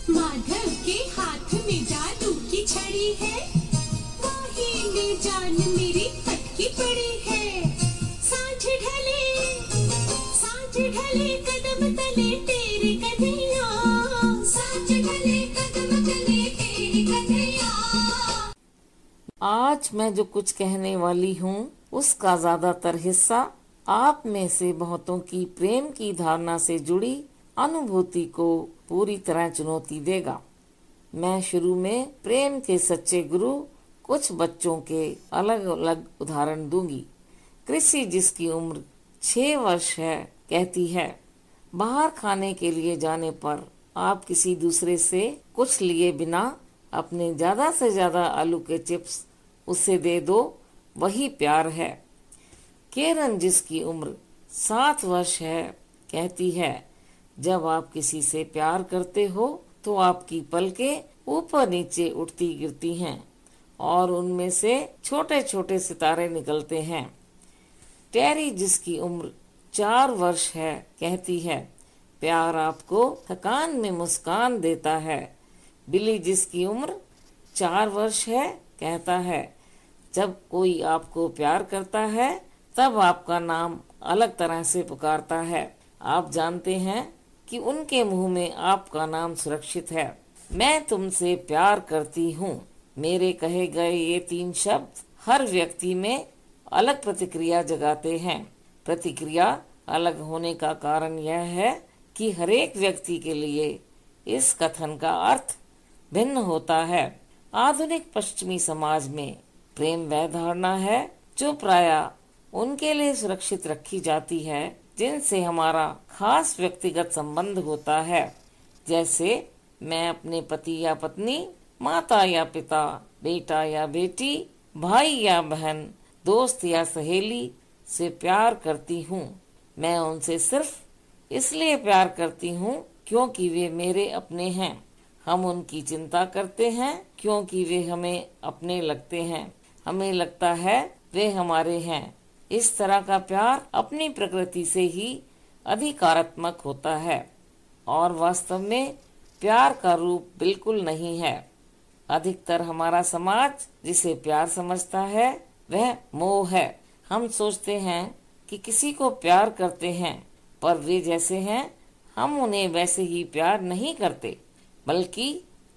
माधव के हाथ में जादू की छड़ी है, वही में जान मेरी अटकी पड़ी है। सांझ ढले कदम तले तेरे कन्हैया, सांझ ढले कदम तले तेरे कन्हैया। आज मैं जो कुछ कहने वाली हूँ उसका ज्यादातर हिस्सा आप में से बहुतों की प्रेम की धारणा से जुड़ी अनुभूति को पूरी तरह चुनौती देगा। मैं शुरू में प्रेम के सच्चे गुरु कुछ बच्चों के अलग अलग उदाहरण दूंगी। कृषि जिसकी उम्र 6 वर्ष है कहती है, बाहर खाने के लिए जाने पर आप किसी दूसरे से कुछ लिए बिना अपने ज्यादा से ज्यादा आलू के चिप्स उसे दे दो, वही प्यार है। केरन जिसकी उम्र 7 वर्ष है कहती है, जब आप किसी से प्यार करते हो तो आपकी पलकें ऊपर नीचे उठती गिरती हैं और उनमें से छोटे छोटे सितारे निकलते हैं। टेरी जिसकी उम्र 4 वर्ष है कहती है, प्यार आपको थकान में मुस्कान देता है। बिली जिसकी उम्र 4 वर्ष है कहता है, जब कोई आपको प्यार करता है तब आपका नाम अलग तरह से पुकारता है। आप जानते हैं कि उनके मुंह में आपका नाम सुरक्षित है। मैं तुमसे प्यार करती हूँ। मेरे कहे गए ये 3 शब्द हर व्यक्ति में अलग प्रतिक्रिया जगाते हैं। प्रतिक्रिया अलग होने का कारण यह है कि हरेक व्यक्ति के लिए इस कथन का अर्थ भिन्न होता है। आधुनिक पश्चिमी समाज में प्रेम वह धारणा है जो प्रायः उनके लिए सुरक्षित रखी जाती है जिनसे हमारा खास व्यक्तिगत संबंध होता है, जैसे मैं अपने पति या पत्नी, माता या पिता, बेटा या बेटी, भाई या बहन, दोस्त या सहेली से प्यार करती हूँ। मैं उनसे सिर्फ इसलिए प्यार करती हूँ क्योंकि वे मेरे अपने हैं। हम उनकी चिंता करते हैं क्योंकि वे हमें अपने लगते हैं। हमें लगता है वे हमारे हैं। इस तरह का प्यार अपनी प्रकृति से ही अधिकारात्मक होता है और वास्तव में प्यार का रूप बिल्कुल नहीं है। अधिकतर हमारा समाज जिसे प्यार समझता है वह मोह है। हम सोचते हैं कि किसी को प्यार करते हैं, पर वे जैसे हैं हम उन्हें वैसे ही प्यार नहीं करते, बल्कि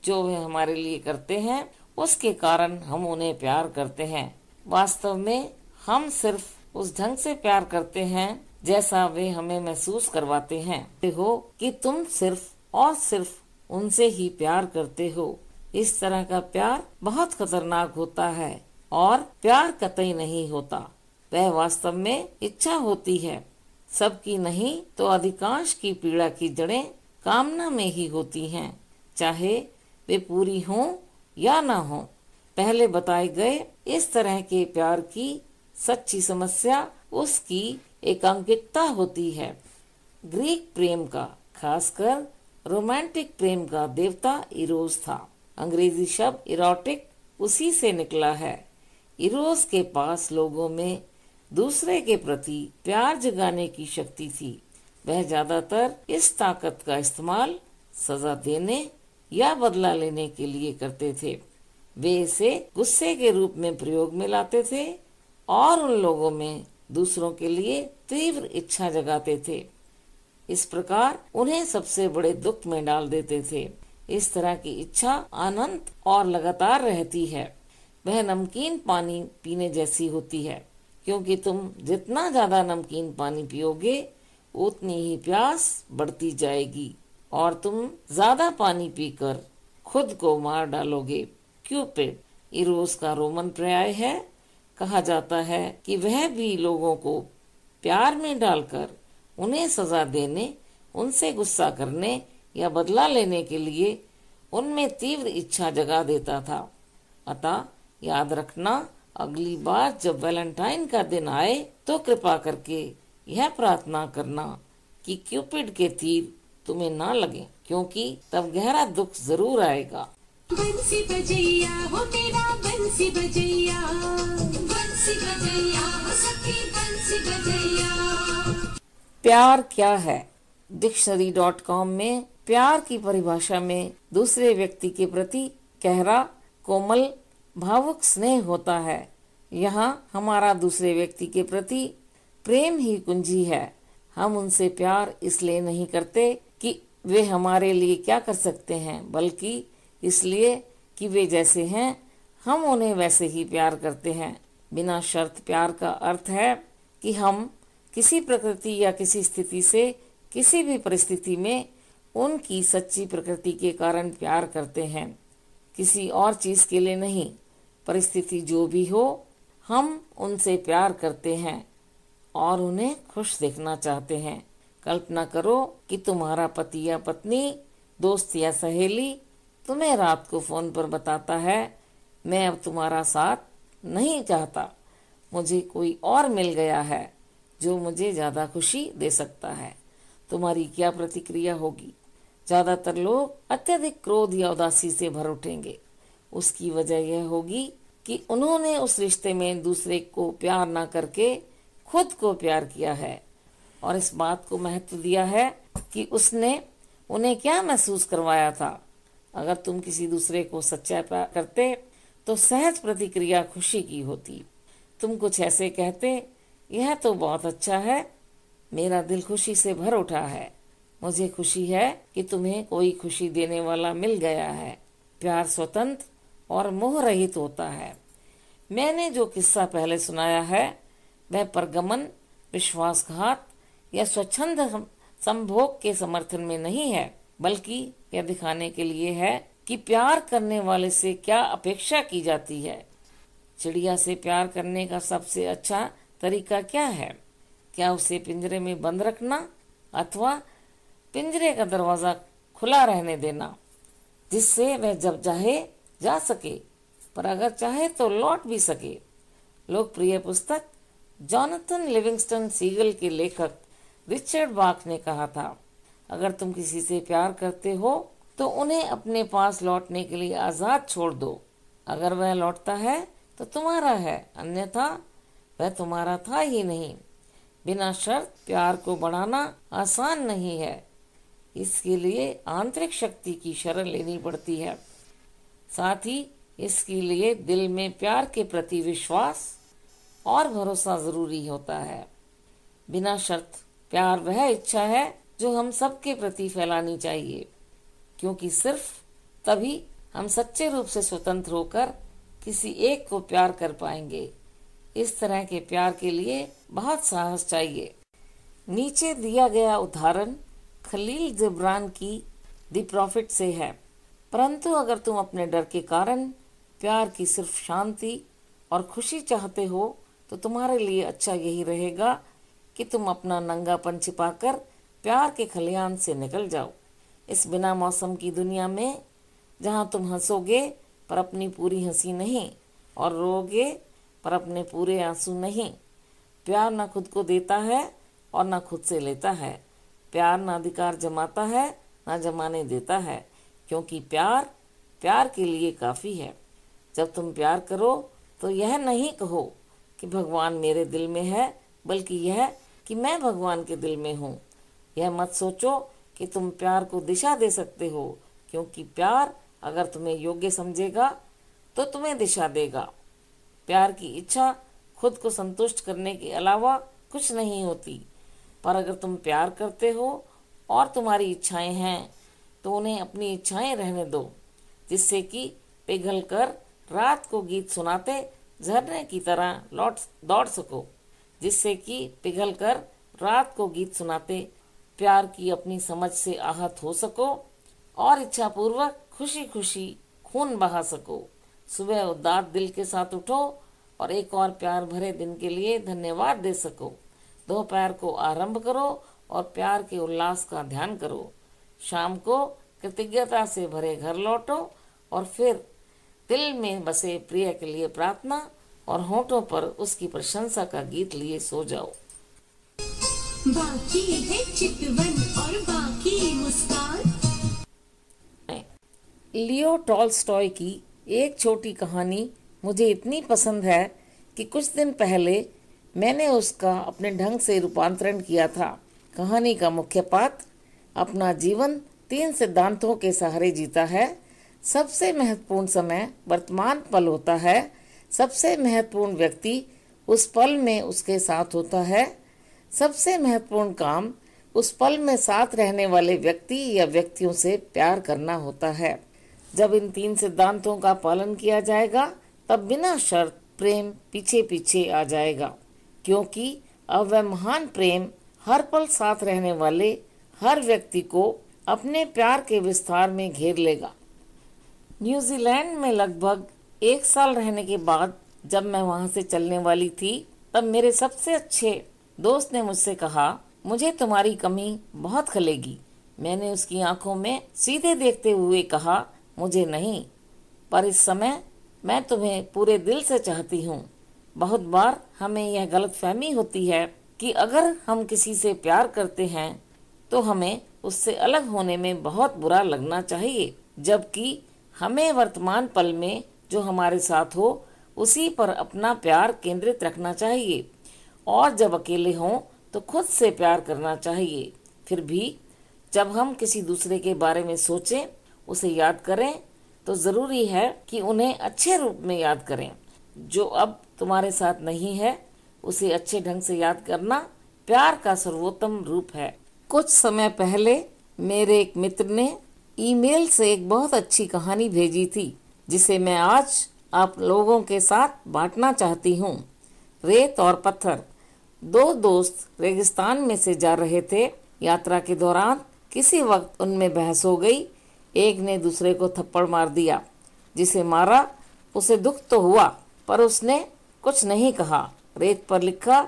जो वे हमारे लिए करते हैं उसके कारण हम उन्हें प्यार करते हैं। वास्तव में हम सिर्फ उस ढंग से प्यार करते हैं जैसा वे हमें महसूस करवाते हैं हो कि तुम सिर्फ और सिर्फ उनसे ही प्यार करते हो। इस तरह का प्यार बहुत खतरनाक होता है और प्यार कतई नहीं होता। वह वास्तव में इच्छा होती है। सबकी नहीं तो अधिकांश की पीड़ा की जड़ें कामना में ही होती हैं, चाहे वे पूरी हों या ना हों। पहले बताए गए इस तरह के प्यार की सच्ची समस्या उसकी एकांकिकता होती है। ग्रीक प्रेम का, खासकर रोमांटिक प्रेम का देवता इरोस था। अंग्रेजी शब्द इरोटिक उसी से निकला है। इरोस के पास लोगों में दूसरे के प्रति प्यार जगाने की शक्ति थी। वह ज्यादातर इस ताकत का इस्तेमाल सजा देने या बदला लेने के लिए करते थे। वे इसे गुस्से के रूप में प्रयोग में लाते थे और उन लोगों में दूसरों के लिए तीव्र इच्छा जगाते थे। इस प्रकार उन्हें सबसे बड़े दुख में डाल देते थे। इस तरह की इच्छा अनंत और लगातार रहती है। वह नमकीन पानी पीने जैसी होती है, क्योंकि तुम जितना ज्यादा नमकीन पानी पियोगे उतनी ही प्यास बढ़ती जाएगी और तुम ज्यादा पानी पीकर खुद को मार डालोगे। क्यूपिड इरोस का रोमन पर्याय है। कहा जाता है कि वह भी लोगों को प्यार में डालकर उन्हें सजा देने, उनसे गुस्सा करने या बदला लेने के लिए उनमें तीव्र इच्छा जगा देता था। अतः याद रखना, अगली बार जब वैलेंटाइन का दिन आए तो कृपा करके यह प्रार्थना करना कि क्यूपिड के तीर तुम्हें ना लगे, क्योंकि तब गहरा दुख जरूर आएगा। बंसी बजैया हो मेरा बंसी बजैया, बंसी बजैया हो सखी बंसी बजैया। प्यार क्या है? Dictionary.com में प्यार की परिभाषा में दूसरे व्यक्ति के प्रति गहरा, कोमल, भावुक स्नेह होता है। यहाँ हमारा दूसरे व्यक्ति के प्रति प्रेम ही कुंजी है। हम उनसे प्यार इसलिए नहीं करते कि वे हमारे लिए क्या कर सकते हैं, बल्कि इसलिए कि वे जैसे हैं हम उन्हें वैसे ही प्यार करते हैं। बिना शर्त प्यार का अर्थ है कि हम किसी प्रकृति या किसी स्थिति से, किसी भी परिस्थिति में उनकी सच्ची प्रकृति के कारण प्यार करते हैं, किसी और चीज के लिए नहीं। परिस्थिति जो भी हो, हम उनसे प्यार करते हैं और उन्हें खुश देखना चाहते हैं। कल्पना करो कि तुम्हारा पति या पत्नी, दोस्त या सहेली तुम्हें रात को फोन पर बताता है, मैं अब तुम्हारा साथ नहीं चाहता, मुझे कोई और मिल गया है जो मुझे ज्यादा खुशी दे सकता है। तुम्हारी क्या प्रतिक्रिया होगी? ज्यादातर लोग अत्यधिक क्रोध या उदासी से भर उठेंगे। उसकी वजह यह होगी कि उन्होंने उस रिश्ते में दूसरे को प्यार न करके खुद को प्यार किया है और इस बात को महत्व दिया है कि उसने उन्हें क्या महसूस करवाया था। अगर तुम किसी दूसरे को सच्चा प्यार करते तो सहज प्रतिक्रिया खुशी की होती। तुम कुछ ऐसे कहते, यह तो बहुत अच्छा है, मेरा दिल खुशी से भर उठा है, मुझे खुशी है कि तुम्हें कोई खुशी देने वाला मिल गया है। प्यार स्वतंत्र और मोह रहित होता है। मैंने जो किस्सा पहले सुनाया है वह परगमन, विश्वासघात या स्वच्छंद संभोग के समर्थन में नहीं है, बल्कि यह दिखाने के लिए है कि प्यार करने वाले से क्या अपेक्षा की जाती है। चिड़िया से प्यार करने का सबसे अच्छा तरीका क्या है? क्या उसे पिंजरे में बंद रखना अथवा पिंजरे का दरवाजा खुला रहने देना, जिससे वह जब चाहे जा सके, पर अगर चाहे तो लौट भी सके। लोकप्रिय पुस्तक जॉनथन लिविंगस्टन सीगल के लेखक रिचर्ड बाक ने कहा था, अगर तुम किसी से प्यार करते हो तो उन्हें अपने पास लौटने के लिए आजाद छोड़ दो। अगर वह लौटता है तो तुम्हारा है, अन्यथा वह तुम्हारा था ही नहीं। बिना शर्त प्यार को बढ़ाना आसान नहीं है, इसके लिए आंतरिक शक्ति की शरण लेनी पड़ती है। साथ ही इसके लिए दिल में प्यार के प्रति विश्वास और भरोसा जरूरी होता है। बिना शर्त प्यार वह इच्छा है जो हम सबके प्रति फैलानी चाहिए, क्योंकि सिर्फ तभी हम सच्चे रूप से स्वतंत्र होकर किसी एक को प्यार कर पाएंगे। इस तरह के प्यार के लिए बहुत साहस चाहिए। नीचे दिया गया उदाहरण खलील जिब्रान की द प्रॉफिट से है। परंतु अगर तुम अपने डर के कारण प्यार की सिर्फ शांति और खुशी चाहते हो तो तुम्हारे लिए अच्छा यही रहेगा कि तुम अपना नंगापन छिपाकर प्यार के खलियान से निकल जाओ। इस बिना मौसम की दुनिया में जहां तुम हंसोगे पर अपनी पूरी हंसी नहीं और रोओगे पर अपने पूरे आंसू नहीं। प्यार न खुद को देता है और न खुद से लेता है। प्यार न अधिकार जमाता है न जमाने देता है, क्योंकि प्यार प्यार के लिए काफी है। जब तुम प्यार करो तो यह नहीं कहो कि भगवान मेरे दिल में है, बल्कि यह कि मैं भगवान के दिल में हूँ। यह मत सोचो कि तुम प्यार को दिशा दे सकते हो, क्योंकि प्यार अगर तुम्हें योग्य समझेगा तो तुम्हें दिशा देगा। प्यार की इच्छा खुद को संतुष्ट करने के अलावा कुछ नहीं होती, पर अगर तुम प्यार करते हो और तुम्हारी इच्छाएं हैं तो उन्हें अपनी इच्छाएं रहने दो, जिससे कि पिघल कर रात को गीत सुनाते झरने की तरह दौड़ सको, जिससे कि पिघल कर रात को गीत सुनाते प्यार की अपनी समझ से आहत हो सको और इच्छा पूर्वक खुशी खुशी खून बहा सको। सुबह उदास दिल के साथ उठो और एक और प्यार भरे दिन के लिए धन्यवाद दे सको। दोपहर को आरंभ करो और प्यार के उल्लास का ध्यान करो। शाम को कृतज्ञता से भरे घर लौटो और फिर दिल में बसे प्रिय के लिए प्रार्थना और होठों पर उसकी प्रशंसा का गीत लिए सो जाओ। बाकी है चितवन और बाकी मुस्कान। लियो टॉल्स्टॉय की एक छोटी कहानी मुझे इतनी पसंद है कि कुछ दिन पहले मैंने उसका अपने ढंग से रूपांतरण किया था। कहानी का मुख्य पात्र अपना जीवन 3 सिद्धांतों के सहारे जीता है। सबसे महत्वपूर्ण समय वर्तमान पल होता है। सबसे महत्वपूर्ण व्यक्ति उस पल में उसके साथ होता है। सबसे महत्वपूर्ण काम उस पल में साथ रहने वाले व्यक्ति या व्यक्तियों से प्यार करना होता है। जब इन 3 सिद्धांतों का पालन किया जाएगा तब बिना शर्त प्रेम पीछे पीछे आ जाएगा, क्योंकि अब वह महान प्रेम हर पल साथ रहने वाले हर व्यक्ति को अपने प्यार के विस्तार में घेर लेगा। न्यूजीलैंड में लगभग 1 साल रहने के बाद जब मैं वहां से चलने वाली थी, तब मेरे सबसे अच्छे दोस्त ने मुझसे कहा, मुझे तुम्हारी कमी बहुत खलेगी। मैंने उसकी आंखों में सीधे देखते हुए कहा, मुझे नहीं, पर इस समय मैं तुम्हें पूरे दिल से चाहती हूँ। बहुत बार हमें यह गलतफहमी होती है कि अगर हम किसी से प्यार करते हैं तो हमें उससे अलग होने में बहुत बुरा लगना चाहिए, जबकि हमें वर्तमान पल में जो हमारे साथ हो उसी पर अपना प्यार केंद्रित रखना चाहिए, और जब अकेले हों तो खुद से प्यार करना चाहिए। फिर भी जब हम किसी दूसरे के बारे में सोचें, उसे याद करें, तो जरूरी है कि उन्हें अच्छे रूप में याद करें। जो अब तुम्हारे साथ नहीं है उसे अच्छे ढंग से याद करना प्यार का सर्वोत्तम रूप है। कुछ समय पहले मेरे एक मित्र ने ईमेल से एक बहुत अच्छी कहानी भेजी थी, जिसे मैं आज आप लोगों के साथ बांटना चाहती हूँ। रेत और पत्थर। 2 दोस्त रेगिस्तान में से जा रहे थे। यात्रा के दौरान किसी वक्त उनमें बहस हो गई। एक ने दूसरे को थप्पड़ मार दिया। जिसे मारा उसे दुख तो हुआ, पर उसने कुछ नहीं कहा। रेत पर लिखा,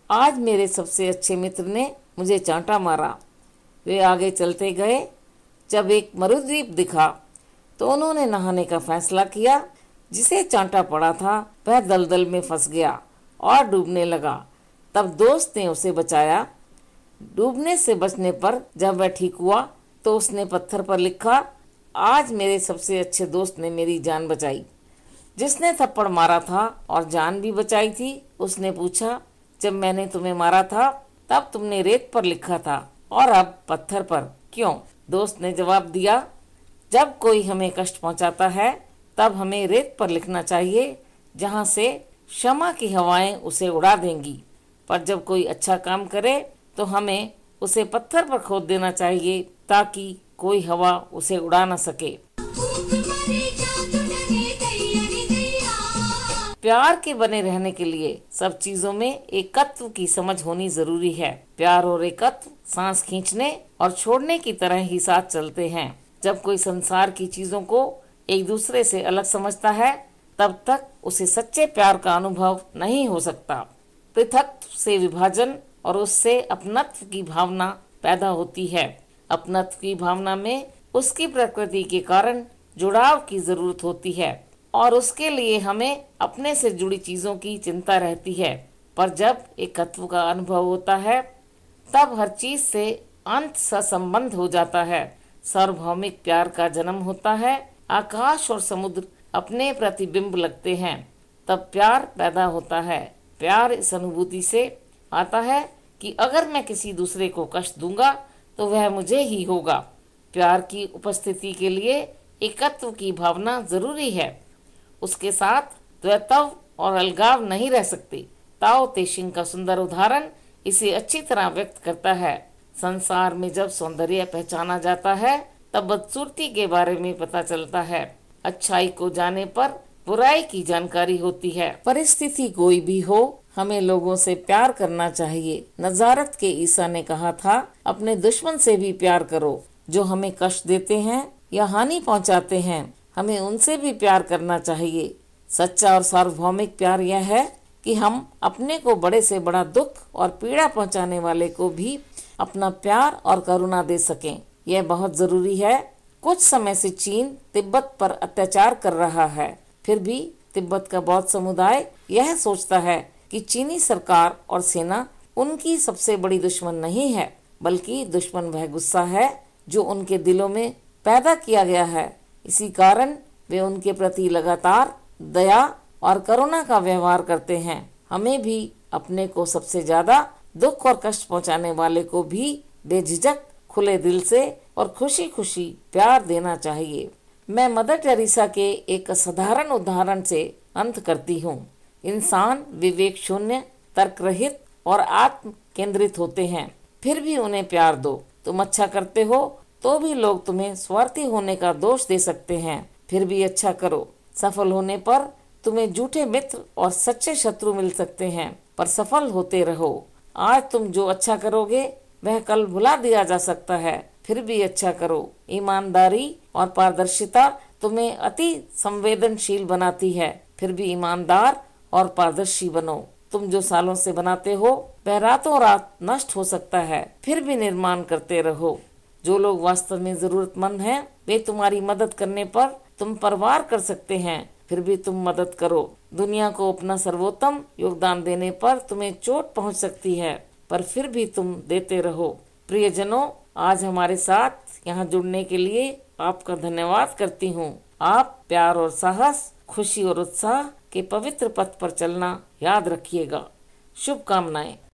आज मेरे सबसे अच्छे मित्र ने मुझे चांटा मारा। वे आगे चलते गए। जब एक मरुद्वीप दिखा तो उन्होंने नहाने का फैसला किया। जिसे चांटा पड़ा था वह दलदल में फंस गया और डूबने लगा। तब दोस्त ने उसे बचाया। डूबने से बचने पर जब वह ठीक हुआ तो उसने पत्थर पर लिखा, आज मेरे सबसे अच्छे दोस्त ने मेरी जान बचाई। जिसने थप्पड़ मारा था और जान भी बचाई थी, उसने पूछा, जब मैंने तुम्हें मारा था तब तुमने रेत पर लिखा था और अब पत्थर पर क्यों? दोस्त ने जवाब दिया, जब कोई हमें कष्ट पहुंचाता है तब हमें रेत पर लिखना चाहिए, जहां से क्षमा की हवाएं उसे उड़ा देंगी, पर जब कोई अच्छा काम करे तो हमें उसे पत्थर पर खोद देना चाहिए, ताकि कोई हवा उसे उड़ा न सके। प्यार के बने रहने के लिए सब चीजों में एकत्व की समझ होनी जरूरी है। प्यार और एकत्व सांस खींचने और छोड़ने की तरह ही साथ चलते हैं। जब कोई संसार की चीजों को एक दूसरे से अलग समझता है, तब तक उसे सच्चे प्यार का अनुभव नहीं हो सकता। पृथकत्व से विभाजन और उससे अपनत्व की भावना पैदा होती है। अपनत्व की भावना में उसकी प्रकृति के कारण जुड़ाव की जरूरत होती है और उसके लिए हमें अपने से जुड़ी चीजों की चिंता रहती है। पर जब एकत्व का अनुभव होता है तब हर चीज से अंत सा संबंध हो जाता है। सार्वभौमिक प्यार का जन्म होता है। आकाश और समुद्र अपने प्रतिबिंब लगते हैं, तब प्यार पैदा होता है। प्यार इस अनुभूति से आता है कि अगर मैं किसी दूसरे को कष्ट दूंगा तो वह मुझे ही होगा। प्यार की उपस्थिति के लिए एकत्व की भावना जरूरी है। उसके साथ द्वैतव और अलगाव नहीं रह सकते। ताओ ते चिंग का सुंदर उदाहरण इसे अच्छी तरह व्यक्त करता है। संसार में जब सौंदर्य पहचाना जाता है तब बदसूरती के बारे में पता चलता है। अच्छाई को जाने पर बुराई की जानकारी होती है। परिस्थिति कोई भी हो, हमें लोगों से प्यार करना चाहिए। नजारत के ईसा ने कहा था, अपने दुश्मन से भी प्यार करो। जो हमें कष्ट देते हैं या हानि पहुंचाते हैं, हमें उनसे भी प्यार करना चाहिए। सच्चा और सार्वभौमिक प्यार यह है कि हम अपने को बड़े से बड़ा दुख और पीड़ा पहुंचाने वाले को भी अपना प्यार और करुणा दे सकें। यह बहुत जरूरी है। कुछ समय से चीन तिब्बत पर अत्याचार कर रहा है, फिर भी तिब्बत का बौद्ध समुदाय यह सोचता है कि चीनी सरकार और सेना उनकी सबसे बड़ी दुश्मन नहीं है, बल्कि दुश्मन वह गुस्सा है जो उनके दिलों में पैदा किया गया है। इसी कारण वे उनके प्रति लगातार दया और करुणा का व्यवहार करते हैं। हमें भी अपने को सबसे ज्यादा दुख और कष्ट पहुंचाने वाले को भी बेझिझक खुले दिल से और खुशी खुशी प्यार देना चाहिए। मैं मदर टेरेसा के एक साधारण उदाहरण से अंत करती हूँ। इंसान विवेक शून्य, तर्क रहित और आत्म केंद्रित होते हैं, फिर भी उन्हें प्यार दो। तुम अच्छा करते हो तो भी लोग तुम्हें स्वार्थी होने का दोष दे सकते हैं, फिर भी अच्छा करो। सफल होने पर तुम्हें झूठे मित्र और सच्चे शत्रु मिल सकते हैं, पर सफल होते रहो। आज तुम जो अच्छा करोगे वह कल भुला दिया जा सकता है, फिर भी अच्छा करो। ईमानदारी और पारदर्शिता तुम्हें अति संवेदनशील बनाती है, फिर भी ईमानदार और पारदर्शी बनो। तुम जो सालों से बनाते हो वह रातों रात नष्ट हो सकता है, फिर भी निर्माण करते रहो। जो लोग वास्तव में जरूरतमंद हैं, वे तुम्हारी मदद करने पर तुम पर वार कर सकते हैं, फिर भी तुम मदद करो। दुनिया को अपना सर्वोत्तम योगदान देने पर तुम्हें चोट पहुंच सकती है, पर फिर भी तुम देते रहो। प्रियजनों, आज हमारे साथ यहाँ जुड़ने के लिए आपका धन्यवाद करती हूँ। आप प्यार और साहस, खुशी और उत्साह के पवित्र पथ पर चलना याद रखिएगा। शुभकामनाएं।